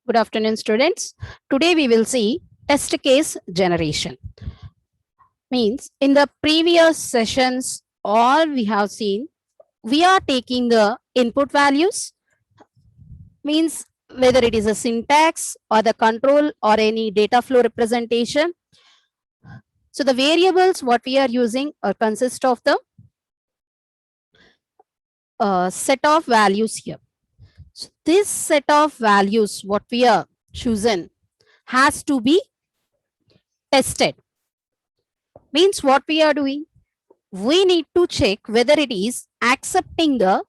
Good afternoon, students. Today we will see test case generation. Means in the previous sessions, all we have seen, we are taking the input values, means whether it is a syntax or the control or any data flow representation. So the variables what we are using consist of the set of values here. So this set of values what we are chosen has to be tested. Means what we are doing, we need to check whether it is accepting the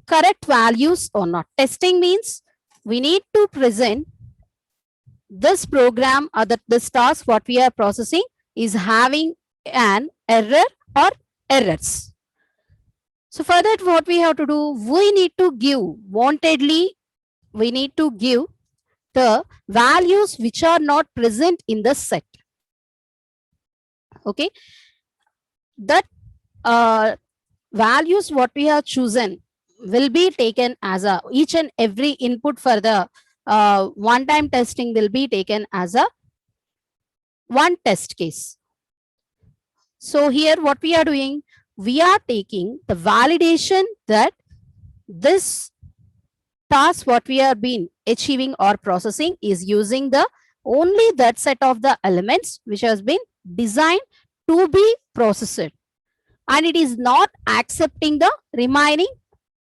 correct values or not. Testing means we need to present this program or this task what we are processing is having an error or errors. So for that what we have to do, we need to give wantedly, we need to give the values which are not present in the set. Okay, that values what we have chosen will be taken as a each and every input for the one time testing will be taken as a one test case. So here what we are doing, we are taking the validation that this task what we are been achieving or processing is using the only that set of the elements which has been designed to be processed, and it is not accepting the remaining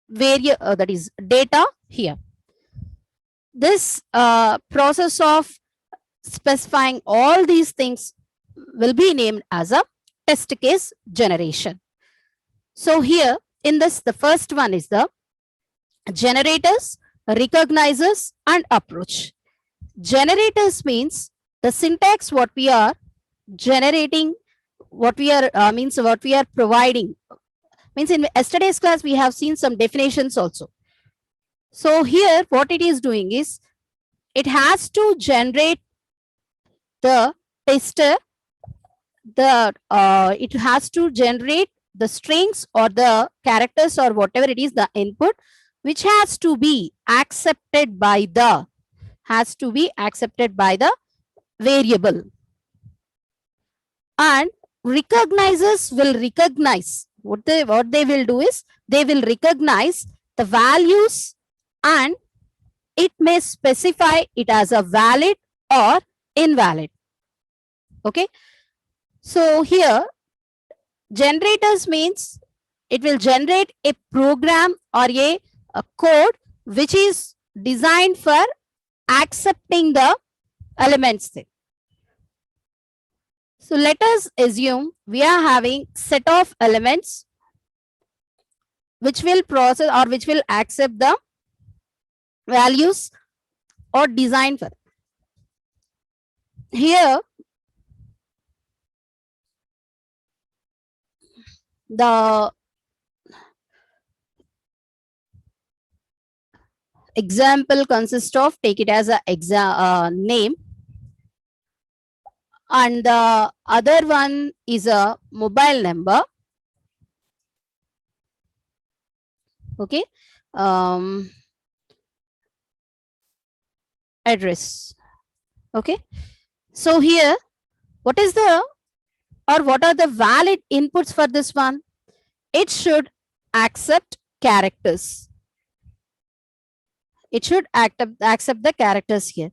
that is data here. This process of specifying all these things will be named as a test case generation. So here in this, the first one is the generators, recognizers, and approach. Generators means the syntax what we are generating, what we are what we are providing. Means in yesterday's class we have seen some definitions also. So here what it is doing is it has to generate the tester, the it has to generate the strings or the characters or whatever it is the input which has to be accepted by the variable, and recognizers will recognize what they will do is they will recognize the values and it may specify it as a valid or invalid. Okay, so here generators means it will generate a program or a code which is designed for accepting the elements there. So let us assume we are having set of elements which will process or which will accept the values or design for. Here the example consists of, take it as a name, and the other one is a mobile number. Okay, address. Okay, so here what is the or what are the valid inputs for this one? It should accept characters. It should accept the characters here.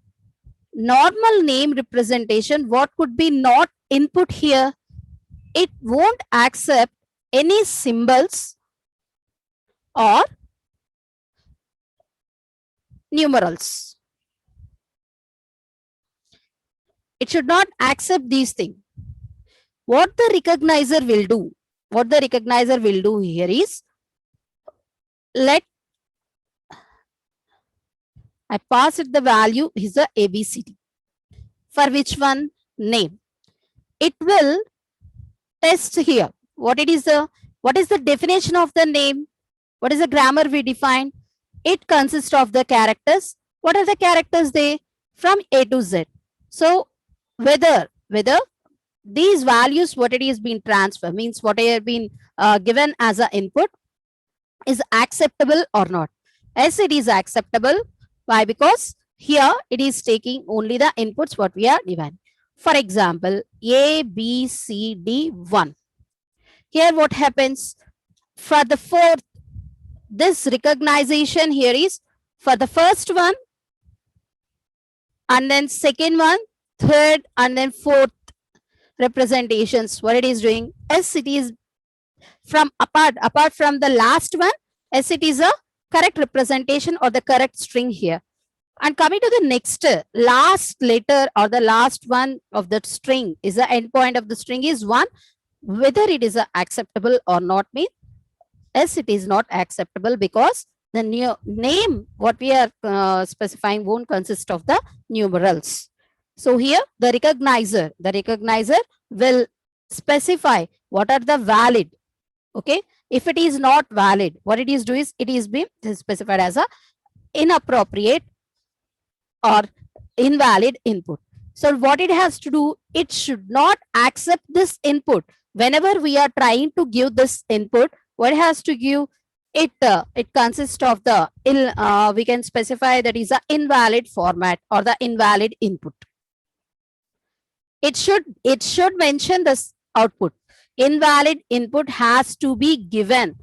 Normal name representation, what could be not input here? It won't accept any symbols or numerals. It should not accept these things. What the recognizer will do? What the recognizer will do here is, let I pass it the value is a ABCD. For which one? Name. It will test here. What is the definition of the name? What is the grammar we define? It consists of the characters. What are the characters they? From A to Z. So whether these values, what it is being transferred, means what it has been given as an input is acceptable or not. Yes, it is acceptable. Why? Because here it is taking only the inputs what we are given. For example, A, B, C, D, 1. Here what happens? For the fourth, this recognition here is for the first one, and then second one, third, and then fourth representations. What it is doing? As it is from apart from the last one, as it is a correct representation or the correct string here. And coming to the next, last letter or the last one of the string is the endpoint of the string is 1. Whether it is acceptable or not means yes, it is not acceptable because the new name what we are specifying won't consist of the numerals. So here the recognizer will specify what are the valid. Okay, if it is not valid, what it is doing is it is being specified as a inappropriate or invalid input. So what it has to do, it should not accept this input. Whenever we are trying to give this input, what it has to give, it consists of the we can specify that is a invalid format or the invalid input. It should mention this output. Invalid input has to be given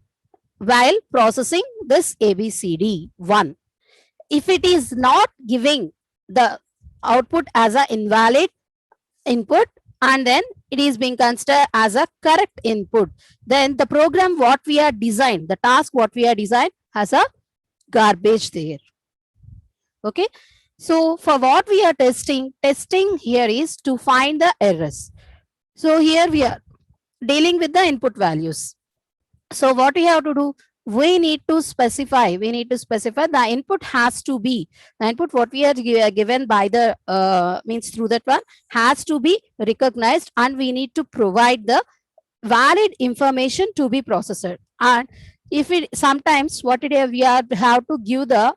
while processing this ABCD 1. If it is not giving the output as an invalid input and then it is being considered as a correct input, then the program what we are designed, the task what we are designed has a garbage there. Okay. So for what we are testing here is to find the errors. So here we are dealing with the input values. So what we have to do, we need to specify the input has to be, the input what we are given by the means through that one has to be recognized, and we need to provide the valid information to be processed. And if it sometimes what it is, we have to give the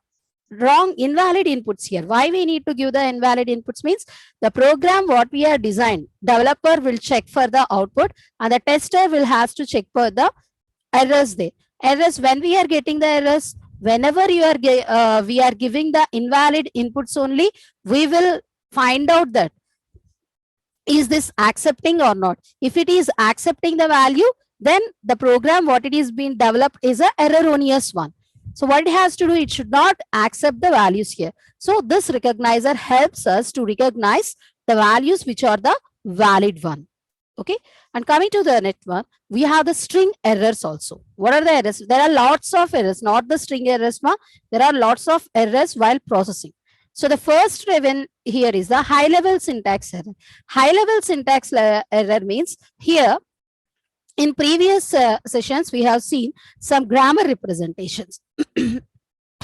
wrong invalid inputs here. Why we need to give the invalid inputs means the program what we are designed, developer will check for the output and the tester will have to check for the errors there. Errors, when we are getting the errors, whenever you are we are giving the invalid inputs only, we will find out that is this accepting or not. If it is accepting the value, then the program what it is being developed is a erroneous one. So what it has to do, it should not accept the values here. So this recognizer helps us to recognize the values which are the valid one. Okay. And coming to the next one, we have the string errors also. What are the errors? There are lots of errors, not the string errors. There are lots of errors while processing. So the first one here is the high level syntax error. High level syntax error means here in previous sessions, we have seen some grammar representations.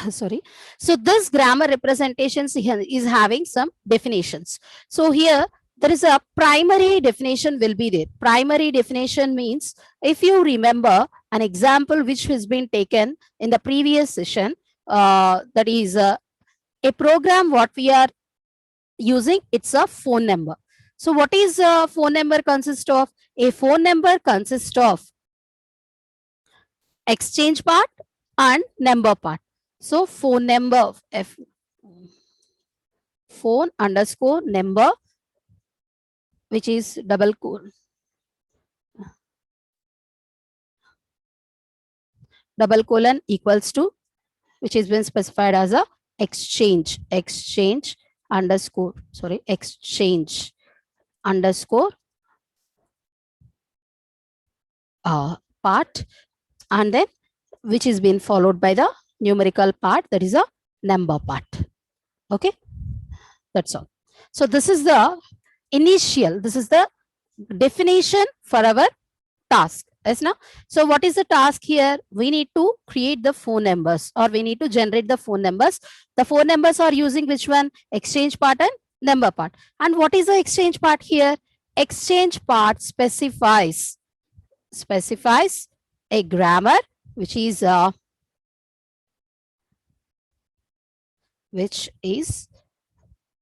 Sorry. So this grammar representations is having some definitions. So here there is a primary definition will be there. Primary definition means, if you remember an example which has been taken in the previous session, that is a program what we are using, it's a phone number. So what is a phone number consist of? A phone number consists of exchange part and number part. So phone number, phone underscore number, which is double colon equals to, which has been specified as a exchange underscore part, and then which is being followed by the numerical part, that is a number part. Okay, that's all. So this is the initial, this is the definition for our task. Yes, now. So what is the task here? We need to create the phone numbers, or we need to generate the phone numbers. The phone numbers are using which one? Exchange part and number part. And what is the exchange part here? Exchange part specifies a grammar which is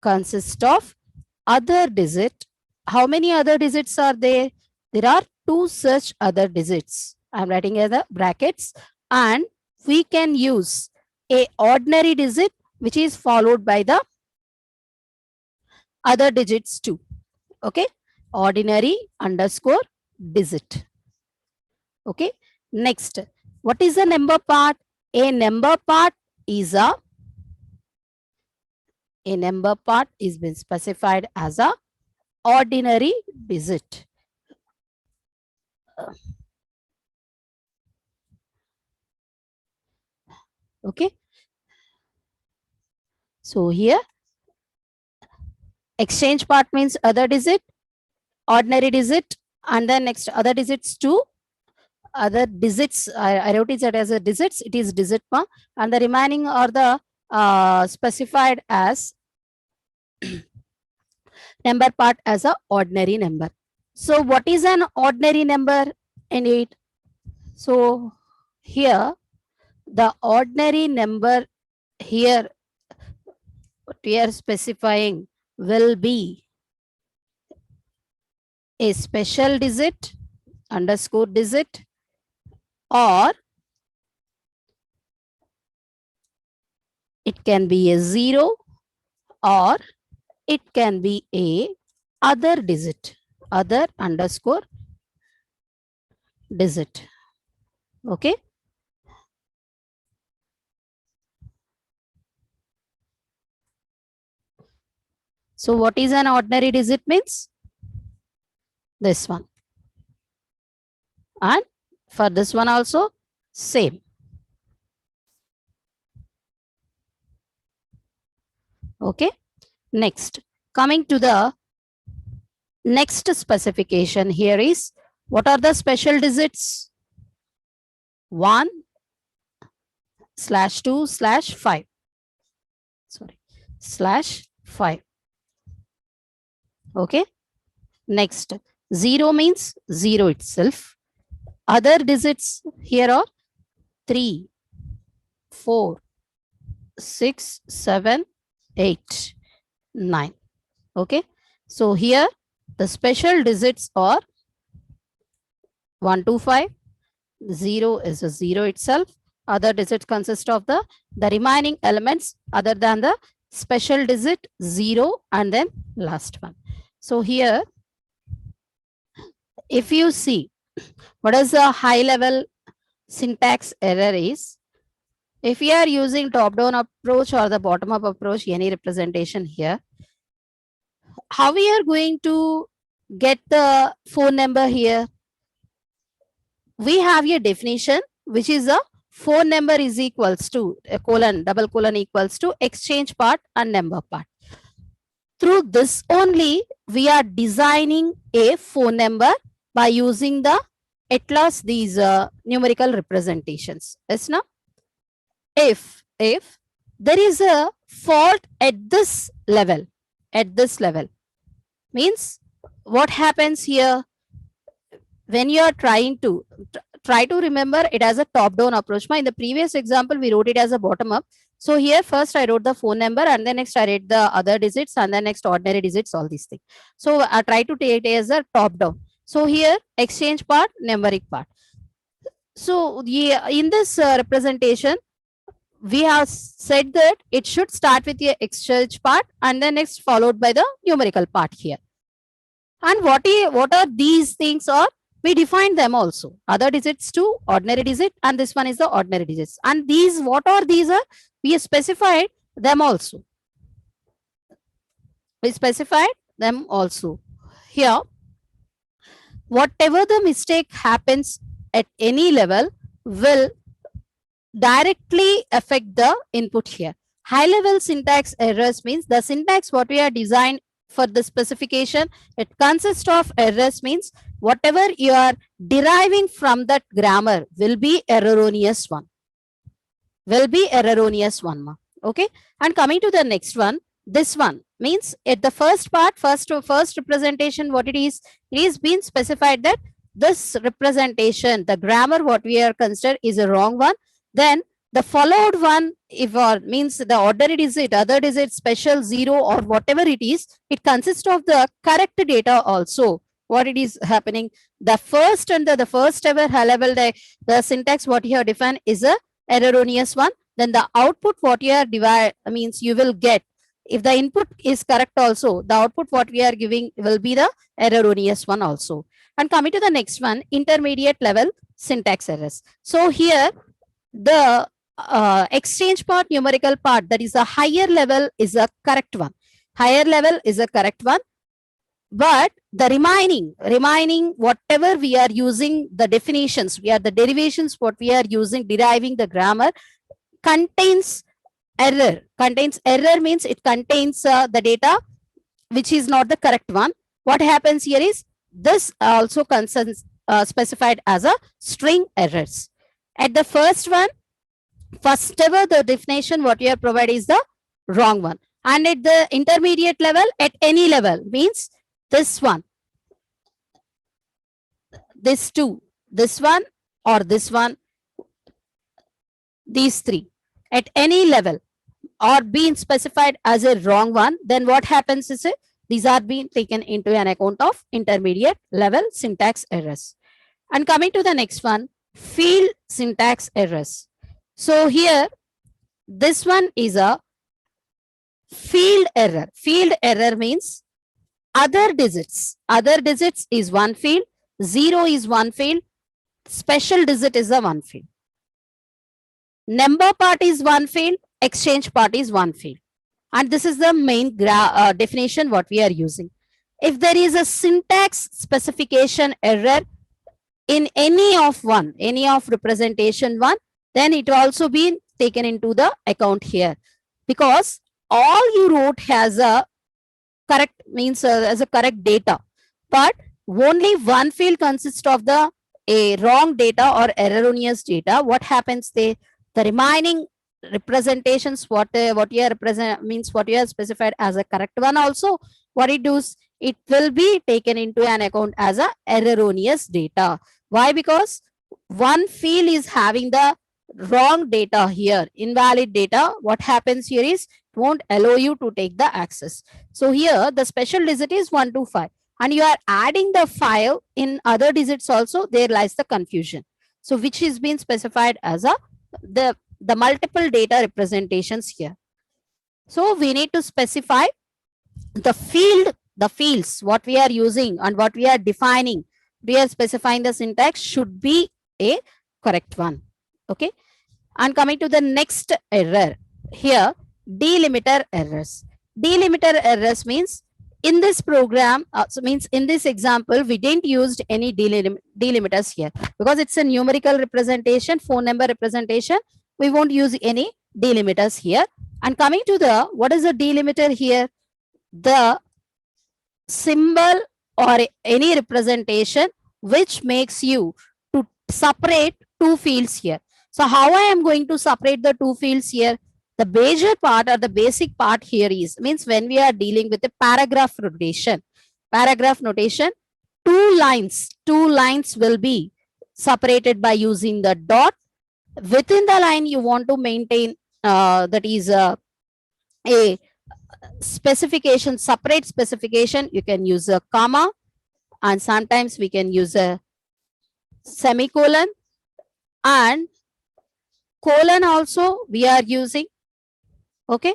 consist of other digit. How many other digits are there? There are 2 such other digits. I'm writing in the brackets, and we can use a ordinary digit which is followed by the other digits too. Okay, ordinary underscore digit. Okay, next, what is the number part? A number part is a number part is been specified as a ordinary digit. Okay, so here exchange part means other digit, ordinary digit, and then next other digits too. Other digits, I wrote it as a digits, it is digit ma, and the remaining are the specified as number part as a ordinary number. So what is an ordinary number in it? So here the ordinary number here what we are specifying will be a special digit underscore digit, or it can be a 0, or it can be a other digit, other underscore digit. Okay, so what is an ordinary digit means? This one, and for this one also same. Okay, next, coming to the next specification here is, what are the special digits? 1 / 2 / 5. Sorry, /5. Okay, next, 0 means 0 itself. Other digits here are 3, 4, 6, 7, 8, 9. Okay, so here the special digits are 1 to 5. 0 is a 0 itself. Other digits consist of the remaining elements other than the special digit 0 and then last one. So here, if you see what is the high level syntax error is, if we are using top down approach or the bottom up approach, any representation here, how we are going to get the phone number here? We have a definition which is a phone number is equals to a colon, double colon equals to exchange part and number part. Through this only we are designing a phone number by using the at last these numerical representations. Yes, now if there is a fault at this level, means what happens here? When you are trying to try to remember it as a top down approach. In the previous example we wrote it as a bottom up. So here first I wrote the phone number and then next I wrote the other digits and then next ordinary digits, all these things. So I try to take it as a top down. So here exchange part, numeric part. So in this representation we have said that it should start with the exchange part and then next followed by the numerical part here. And what are these things are? We define them also. Other digits to ordinary digit, and this one is the ordinary digits. And these, what are these are? We specified them also. We specified them also. Here, whatever the mistake happens at any level will directly affect the input here. High level syntax errors means the syntax what we are designed for the specification, it consists of errors means whatever you are deriving from that grammar will be erroneous one. Okay, and coming to the next one, this one means at the first part, first representation, what it is being specified that this representation, the grammar what we are considered is a wrong one. Then the followed one, if or means the ordinary digit, other digit, special 0 or whatever it is, it consists of the correct data also. What it is happening, the first and the first ever high level, the syntax what you have defined is a erroneous one. then the output what you are means you will get. If the input is correct also, the output what we are giving will be the erroneous one also. And coming to the next one, intermediate level syntax errors. So here the exchange part, numerical part, that is a higher level, is a correct one. Higher level is a correct one. But the remaining whatever we are using, the definitions, the derivations what we are using, deriving the grammar, contains error. Contains error means it contains the data which is not the correct one. What happens here is this also concerns specified as a string errors. At the first one, first ever the definition what you are provided is the wrong one. And at the intermediate level, at any level, means this one, this two, this one, or this one, these three, at any level or being specified as a wrong one, then what happens is these are being taken into an account of intermediate level syntax errors. And coming to the next one, field syntax errors. So here, this one is a field error. Field error means other digits. Other digits is one field, 0 is one field, special digit is a one field. Number part is one field, exchange part is one field. And this is the main definition what we are using. If there is a syntax specification error in any of representation one, then it will also be taken into the account here, because all you wrote has a correct, means as a correct data, but only one field consists of the wrong data or erroneous data. What happens there? The remaining representations what you are represent means what you have specified as a correct one also, what it does, it will be taken into an account as a erroneous data. Why? Because one field is having the wrong data here, invalid data. What happens here is it won't allow you to take the access. So here the special digit is 1 to 5 and you are adding the 5 in other digits also, there lies the confusion. So which is being specified as a the multiple data representations here. So we need to specify the fields what we are using and what we are defining. We are specifying the syntax should be a correct one. Okay. And coming to the next error here, delimiter errors. Delimiter errors means in this program, so means in this example, we didn't use any delimiters here because it's a numerical representation, phone number representation. We won't use any delimiters here. And coming to the, what is a delimiter here? The symbol or any representation which makes you to separate two fields here. So how I am going to separate the two fields here? The major part or the basic part here is, means when we are dealing with a paragraph notation, two lines will be separated by using the dot. Within the line you want to maintain that is a specification, separate specification. You can use a comma and sometimes we can use a semicolon, and colon also we are using. Okay.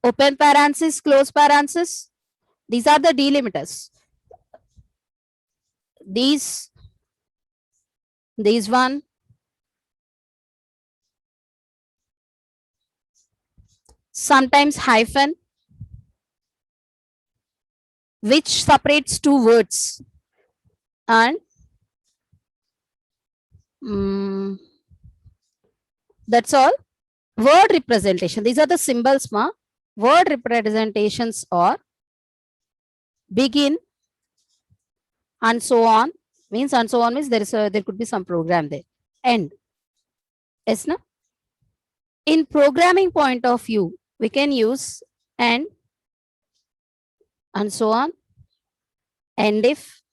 Open parenthesis, close parenthesis. These are the delimiters. These one. Sometimes hyphen, which separates two words, and that's all. Word representation. These are the symbols, ma. Word representations are begin and so on. Means and so on means there could be some program there. End. Yes, na? In programming point of view, we can use end and so on. End if.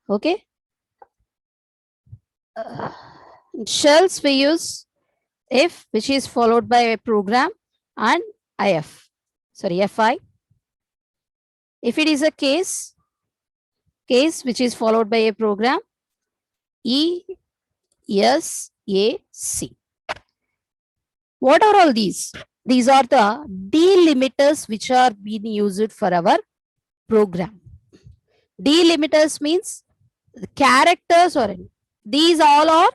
Okay. Shells we use if, which is followed by a program, and if. Sorry, fi. If it is a case which is followed by a program, SAC. What are all these? These are the delimiters which are being used for our program. Delimiters means characters, or these all are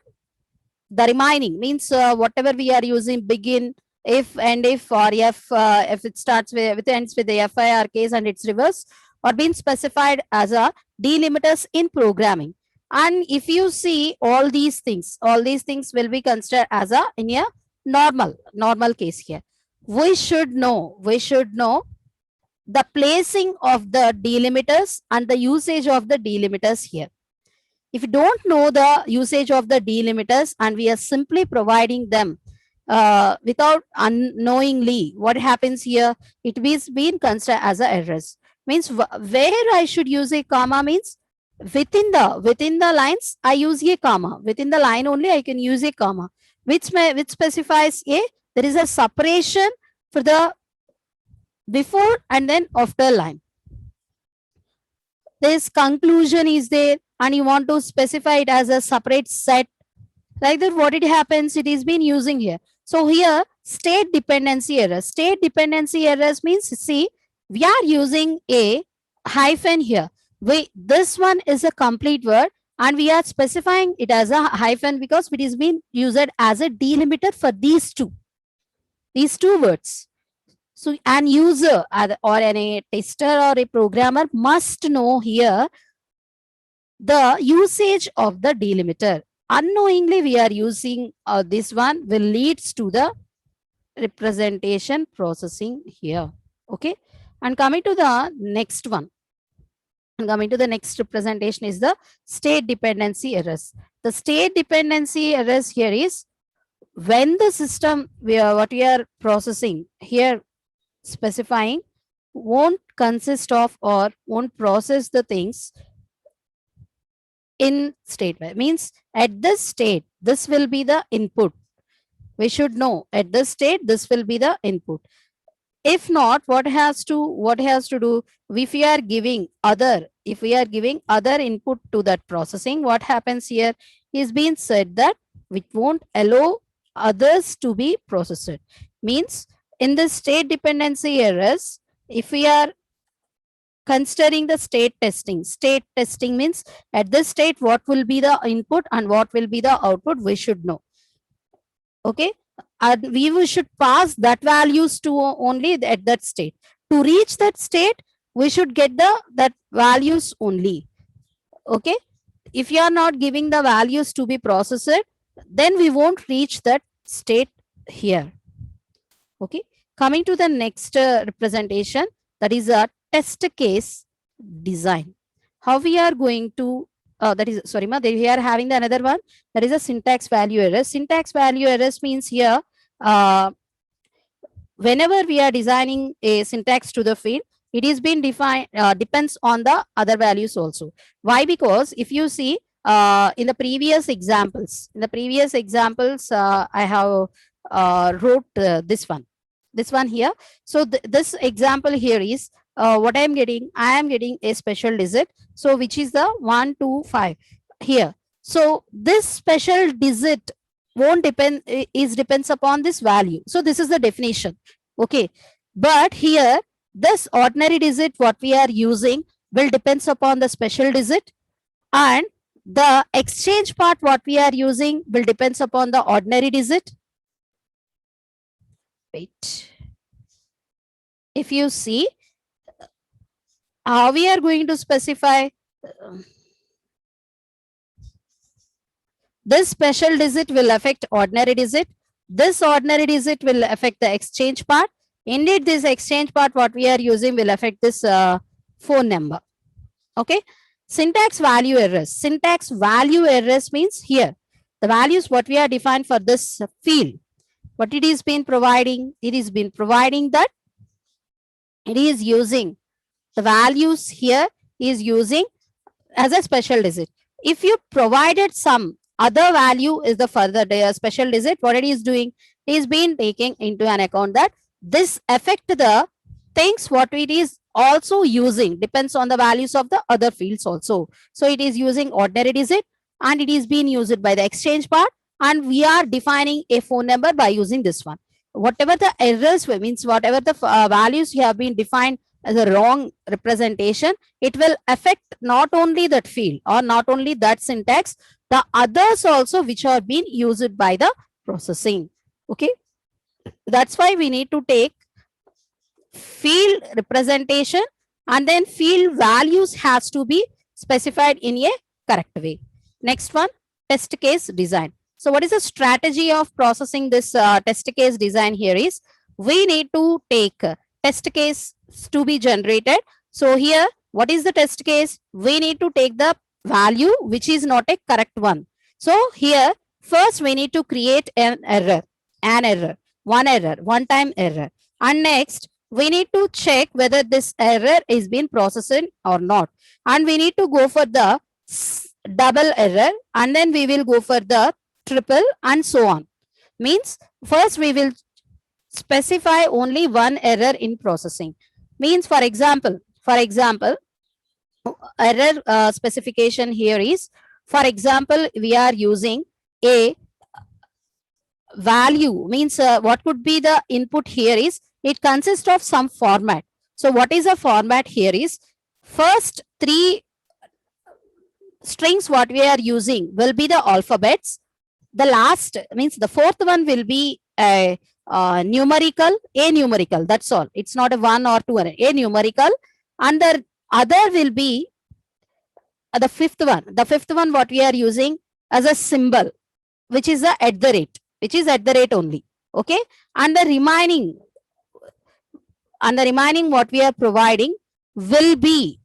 the remaining, means whatever we are using begin, if, and if, or if it starts with ends with the FIR case and its reverse, or being specified as a delimiters in programming. And if you see all these things will be considered as a in a normal case here. We should know the placing of the delimiters and the usage of the delimiters here. If you don't know the usage of the delimiters and we are simply providing them without unknowingly, what happens here? It is being considered as a errors. Means where I should use a comma means within the lines I use a comma. Within the line only I can use a comma, which specifies there is a separation for the before and then after line. This conclusion is there and you want to specify it as a separate set. Like that, what it happens, it is been using here. So here, state dependency errors. State dependency errors means, see, we are using a hyphen here. This one is a complete word and we are specifying it as a hyphen because it is being used as a delimiter for these two words. So an user or a tester or a programmer must know here the usage of the delimiter. Unknowingly we are using this one will leads to the representation processing here. Okay, and coming to the next one, and coming to the next representation is the state dependency errors. The state dependency errors here is when the system what we are processing here specifying won't consist of or won't process the things in state, means at this state this will be the input. We should know at this state this will be the input. If not, what has to do, if we are giving other input to that processing, what happens here is being said that we won't allow others to be processed. Means in the state dependency errors, if we are considering the state testing means at this state what will be the input and what will be the output, we should know. Okay, and we should pass that values to only at that state. To reach that state we should get that values only. Okay, if you are not giving the values to be processed, then we won't reach that state here. Okay, coming to the next representation, that is a test case design. How we are going to that is, sorry ma, we are having the another one, that is a syntax value error. Syntax value errors means here whenever we are designing a syntax to the field, it is being defined depends on the other values also. Why? Because if you see in the previous examples I have wrote this one here. So this example here is what I am getting a special digit, so which is the 1 2 5 here. So this special digit won't depends upon this value. So this is the definition. Okay, but here this ordinary digit what we are using will depends upon the special digit, and the exchange part what we are using will depends upon the ordinary digit. Wait, if you see how we are going to specify this special digit will affect ordinary digit. This ordinary digit will affect the exchange part. Indeed, this exchange part what we are using will affect this phone number. Okay. Syntax value errors. Syntax value errors means here the values what we are defined for this field. What it is been providing? It is been providing that it is using the values here is using as a special digit. If you provided some other value is the further special digit, what it is doing is being taking into an account that this affect the things what it is also using depends on the values of the other fields also. So it is using ordinary digit and it is being used by the exchange part, and we are defining a phone number by using this one. Whatever the errors means, whatever the values you have been defined as a wrong representation, it will affect not only that field or not only that syntax, the others also which are being used by the processing. Okay, that's why we need to take field representation, and then field values has to be specified in a correct way. Next one, test case design. So what is the strategy of processing this test case design here is, we need to take test case to be generated. So here, what is the test case? We need to take the value which is not a correct one. So here, first we need to create an error, one time error. And next, we need to check whether this error is being processed or not. And we need to go for the double error, and then we will go for the triple, and so on. Means first we will specify only one error in processing. Means for example, error specification here is, for example, we are using a value, means what could be the input here is, it consists of some format. So what is a format here is, first three strings what we are using will be the alphabets. The last, means the fourth one will be a numerical, that's all. It's not a 1 or 2, a numerical. And the other will be the fifth one what we are using as a symbol, which is the at the rate, only. Okay, and the remaining what we are providing will be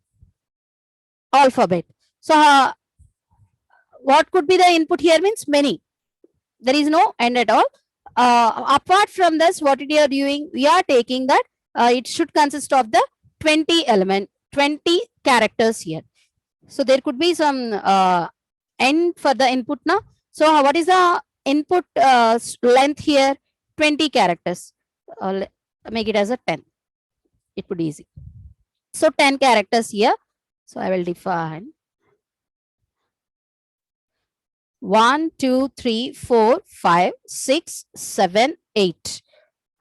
alphabet. So what could be the input here means many. There is no end at all. Apart from this, what we are doing, we are taking that it should consist of the 20 characters here. So there could be some end for the input now. So what is the input length here? 20 characters. Make it as a 10. It would be easy. So 10 characters here. So I will define 1, 2, 3, 4, 5, 6, 7, 8,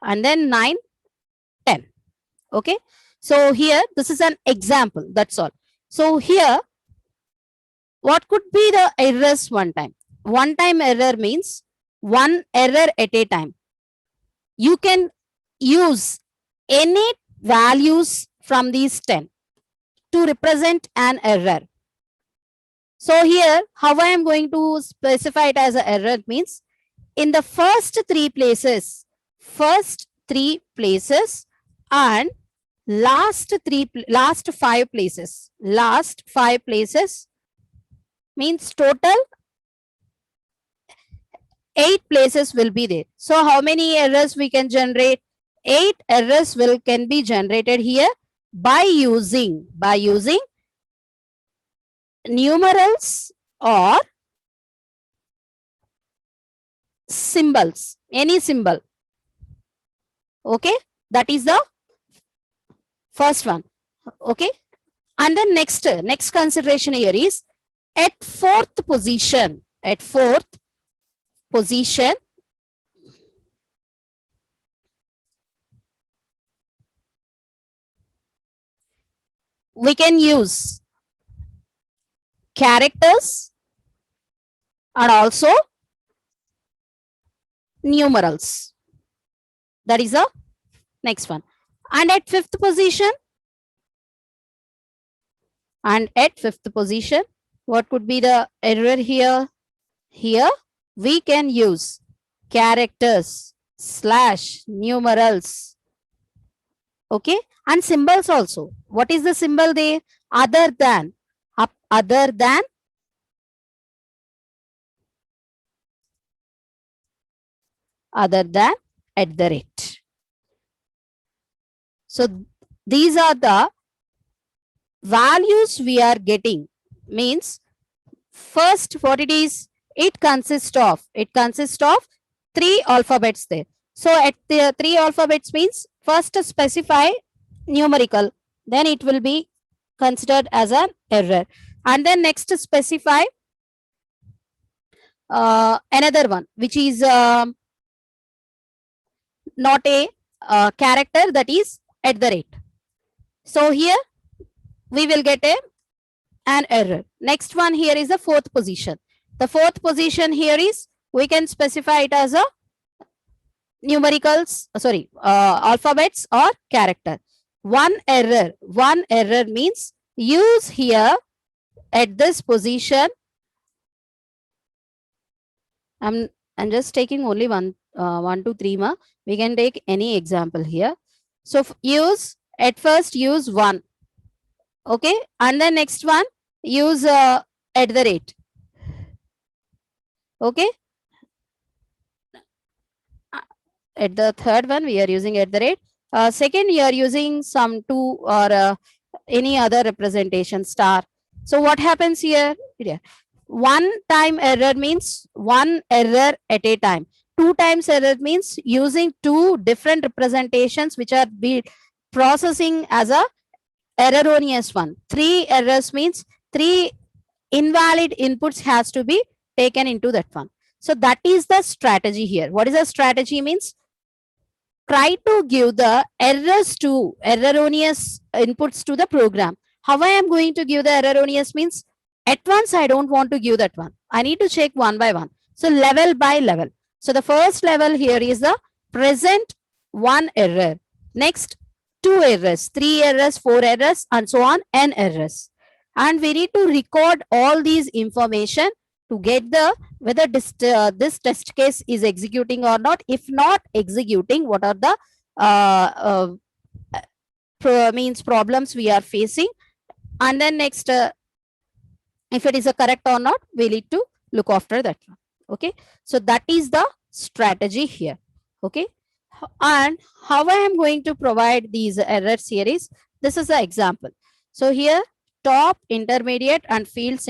and then 9, 10. Okay. So here, this is an example. That's all. So here, what could be the errors one time? One time error means one error at a time. You can use any values from these 10 to represent an error. So here, how I am going to specify it as an error means, in the first three places and last five places means total 8 places will be there. So how many errors we can generate? 8 errors can be generated here by using numerals or symbols, any symbol. Okay, that is the first one. Okay, and the next consideration here is, at fourth position, we can use characters and also numerals. That is the next one. And at fifth position, what could be the error here? Here we can use characters / numerals. Okay, and symbols also. What is the symbol there? Other than at the rate. So these are the values we are getting. Means first what it is, it consists of 3 alphabets there. So at the 3 alphabets means, first specify numerical, then it will be considered as an error, and then next specify another one which is not a character, that is at the rate. So here we will get an error. Next one here is the fourth position. The fourth position here is, we can specify it as a numericals, alphabets or character. One error means use here at this position. I'm just taking only 1, 2, 3 ma. We can take any example here. So use, at first use 1. Okay. And then next one, use at the rate. Okay. At the third one, we are using at the rate. Second, you are using some 2 or any other representation, star. So what happens here? One time error means one error at a time. 2 times error means using 2 different representations which are be processing as a erroneous one. 3 errors means 3 invalid inputs has to be taken into that one. So that is the strategy here. What is the strategy means? Try to give the errors to erroneous inputs to the program. How I am going to give the erroneous means, at once I don't want to give that one. I need to check one by one. So level by level. So the first level here is the present 1 error. Next 2 errors, 3 errors, 4 errors, and so on, n errors. And we need to record all these information to get the whether this test case is executing or not. If not executing, what are the problems we are facing, and then next if it is a correct or not, we need to look after that one. Okay, so that is the strategy here. Okay, and how I am going to provide these errors here is, this is the example. So here, top, intermediate, and field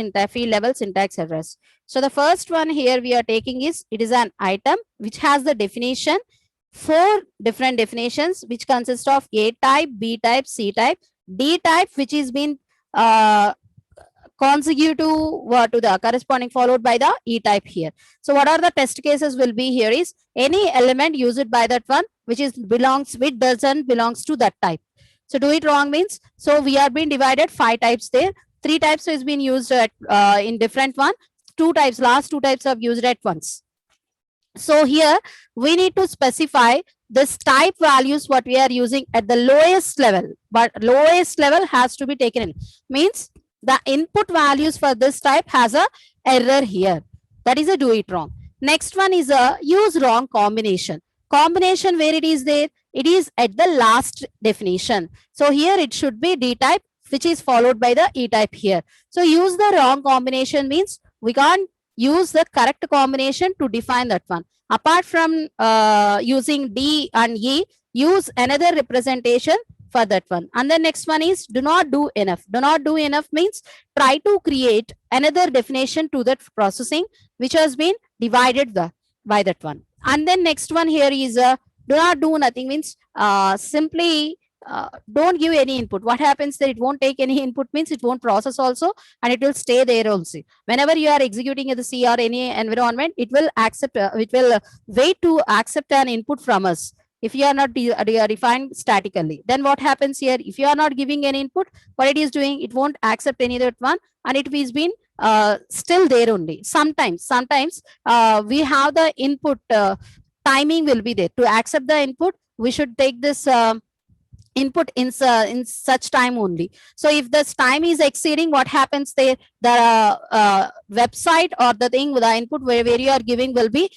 level syntax errors. So the first one here we are taking is, it is an item which has the definition, 4 different definitions, which consist of A type, B type, C type, D type, which is been consecutive to the corresponding followed by the E type here. So what are the test cases will be here is, any element used by that one which doesn't belongs to that type. So do it wrong means, so we are being divided 5 types there. 3 types is being used at, in different one. 2 types, last 2 types are used at once. So here we need to specify this type values what we are using at the lowest level, but lowest level has to be taken in. Means the input values for this type has a error here. That is a do it wrong. Next one is a use wrong combination. Combination where it is there, it is at the last definition. So here it should be D type, which is followed by the E type here. So use the wrong combination means we can't use the correct combination to define that one. Apart from using D and E, use another representation for that one. And the next one is do not do enough. Do not do enough means try to create another definition to that processing which has been divided by that one. And then next one here is do not do nothing means simply don't give any input. What happens that it won't take any input means it won't process also, and it will stay there also. Whenever you are executing in the C or any environment, it will accept, it will wait to accept an input from us. If you are not defined statically, then what happens here? If you are not giving any input, what it is doing, it won't accept any that one, and it is been still there only. Sometimes we have the input timing will be there. To accept the input, we should take this input in such time only. So if this time is exceeding, what happens there? The website or the thing with the input where you are giving will be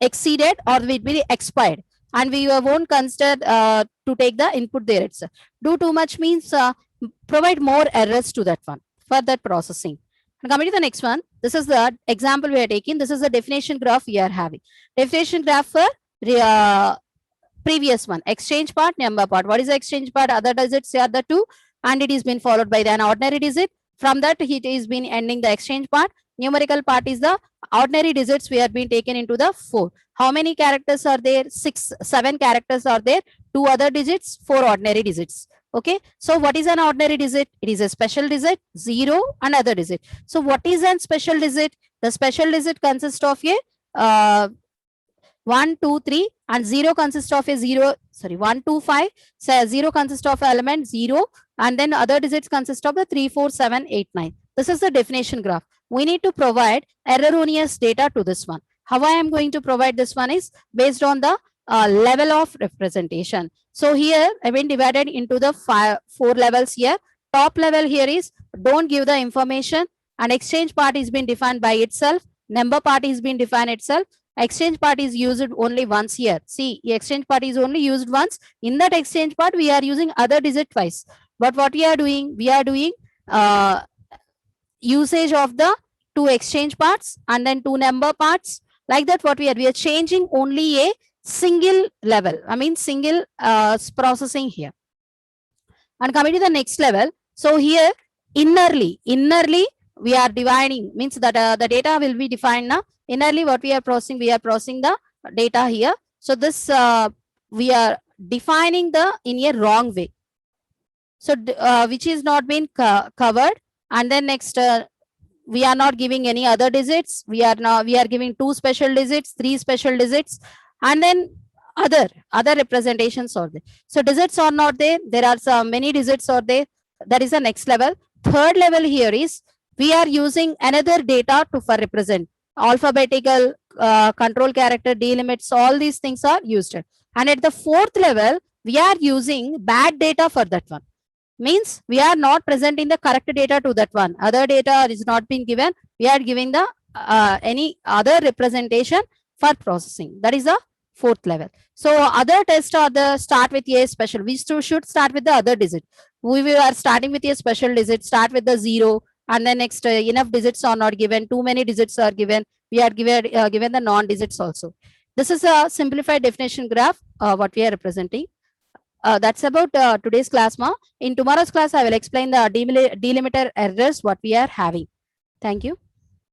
exceeded or will be expired, and we won't consider to take the input there itself. Do too much means provide more errors to that one for that processing. And coming to the next one, this is the example we are taking. This is the definition graph we are having. Definition graph for previous one, exchange part, number part. What is the exchange part? Other digits are the 2, and it is been followed by an ordinary digit. From that, it is been ending the exchange part. Numerical part is the ordinary digits we have been taken into the 4. How many characters are there? 7 characters are there. 2 other digits, 4 ordinary digits. Okay, so what is an ordinary digit? It is a special digit, 0 and other digit. So what is a special digit? The special digit consists of a 1, 2, 3 and 0 consists of a 0, sorry, 1, 2, 5. So 0 consists of element 0 and then other digits consist of the 3, 4, 7, 8, 9. This is the definition graph. We need to provide erroneous data to this one. How I am going to provide this one is based on the level of representation. So here I've been divided into the 4 levels here. Top level here is don't give the information, and exchange part is being defined by itself. Number part is being defined itself. Exchange part is used only once here. See, exchange part is only used once. In that exchange part, we are using other digit twice. But what we are doing usage of the 2 exchange parts and then 2 number parts. Like that, what we are changing only a single level. I mean, single processing here. And coming to the next level. So here, innerly, we are dividing, means that the data will be defined now. Innerly, what we are processing the data here. So this we are defining the in a wrong way. So which is not been covered. And then next, we are not giving any other digits. We are giving 2 special digits, 3 special digits, and then other representations are there. So digits are not there. There are some many digits are there. That is the next level. Third level here is we are using another data to for represent alphabetical, control character, delimits. All these things are used. And at the fourth level, we are using bad data for that one. Means we are not presenting the correct data to that one. Other data is not being given. We are giving the any other representation for processing. That is the fourth level. So other tests are the start with a special. We should start with the other digit. We are starting with a special digit. Start with the 0, and then next enough digits are not given. Too many digits are given. We are given the non-digits also. This is a simplified definition graph. What we are representing. That's about today's class, ma. In tomorrow's class, I will explain the delimiter errors what we are having. Thank you.